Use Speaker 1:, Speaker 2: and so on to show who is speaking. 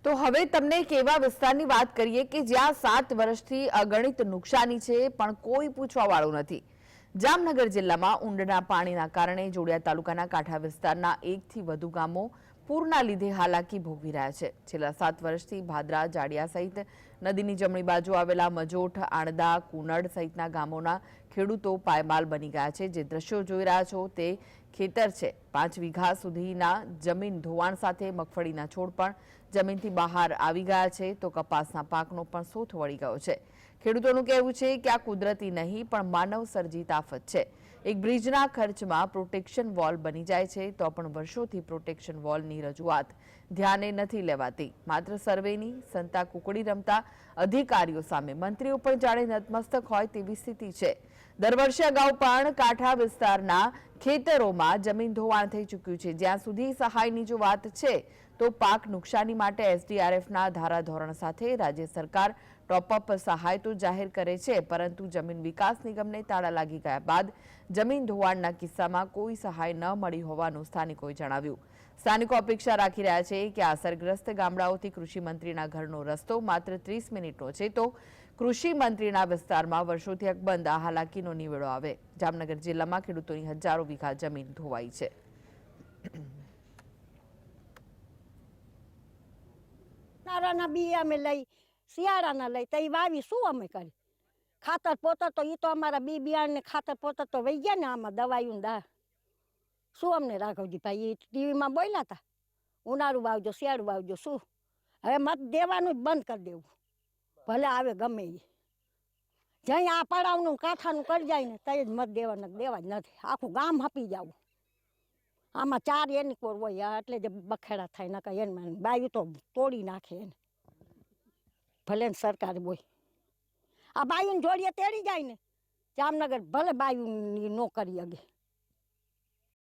Speaker 1: તો હવે તમને એક એવા વિસ્તારની વાત કરીએ કે જ્યાં 7 વર્ષથી અગણિત નુકસાની છે પણ કોઈ પૂછવા વાળું નથી। જામનગર જિલ્લામાં ઊંડના પાણીના કારણે જોડિયા તાલુકાના કાંઠા વિસ્તારના 1 થી વધુ ગામો પૂરના લીધે હાલાકી ભોગવી રહ્યા છે। છેલ્લા 7 વર્ષથી ભાદરા, જાડિયા સહિત નદીની જમણી બાજુ આવેલા મજોઠ, આણદા, કુનડ સહિતના ગામોના ખેડૂતો પાયમાલ બની ગયા છે। જે દ્રશ્યો જોઈ રહ્યા છો તે ખેતર છે। 5 વીઘા સુધીના જમીન ધોવાણ સાથે મગફળીના છોડ પણ જમીનથી બહાર આવી ગયા છે તો કપાસના પાકનો પણ સોથ વળી ગયો છે। ખેડૂતોનું કહેવું છે કે આ કુદરતી નહીં પણ માનવ સર્જિત આફત છે। એક બ્રિજના ખર્ચમાં પ્રોટેક્શન વોલ બની જાય છે તો પણ વર્ષોથી પ્રોટેક્શન વોલની રજૂઆત ધ્યાને નથી લેવાતી। માત્ર સર્વેની સંતા કુકડી રમતા અધિકારીઓ સામે મંત્રીઓ પણ જાણે નતમસ્તક હોય તેવી સ્થિતિ છે। દર વર્ષે અગાઉ પણ કાંઠા વિસ્તારના ખેતરોમાં જમીન ધોવાણ થઈ ચૂક્યું છે। જ્યાં સુધી સહાયની જો વાત છે તો પાક નુકસાની માટે એસડીઆરએફના ધારાધોરણ સાથે રાજ્ય સરકાર ટોપઅપ સહાય તો જાહેર કરે છે પરંતુ જમીન વિકાસ નિગમને તાળા લાગી ગયા બાદ જમીન ધોવાણના કિસ્સામાં કોઈ સહાય ન મળી હોવાનું સ્થાનિકોએ જણાવ્યું। સ્થાનિકો અપેક્ષા રાખી રહ્યા છે કે આ અસરગ્રસ્ત ગામડાઓથી કૃષિ મંત્રીના ઘરનો રસ્તો માત્ર 30 મિનિટનો છે તો કૃષિ મંત્રીના વિસ્તારમાં વર્ષોથી અકબંધ આ હાલાકીનો નિવેડો આવે। જામનગર જિલ્લામાં ખેડૂતોની હજારો વીઘા જમીન ધોવાઈ છે।
Speaker 2: નારાના બી અમે લઈ, શિયાળાના લઈ તો એ વાવી શું અમે કરી? ખાતર પોતર તો એ તો અમારા બી બિયારને ખાતર પોતર તો વહી ગયા ને આમાં દવાયું દા શું અમને રાઘવજી ભાઈ એ ટીવીમાં બોલ્યા હતા ઉનાળું વાવજો શિયાળું વાવજો શું હવે મત દેવાનું જ બંધ કરી દેવું ભલે આવે ગમે એ જ્યાં આ પડાવનું કાંઠાનું કરી જાય ને ત્યાં જ મત દેવાના દેવા જ નથી આખું ગામ હપી જવું આમાં 4 એની કોર હોય એટલે જ બખેડા થાય નકા એને બાયું તો તોડી નાખે એને ભલે ને સરકાર બોય આ બાયું જોડીએ તેડી જાય ને જામનગર ભલે બાયું નો કરી અગે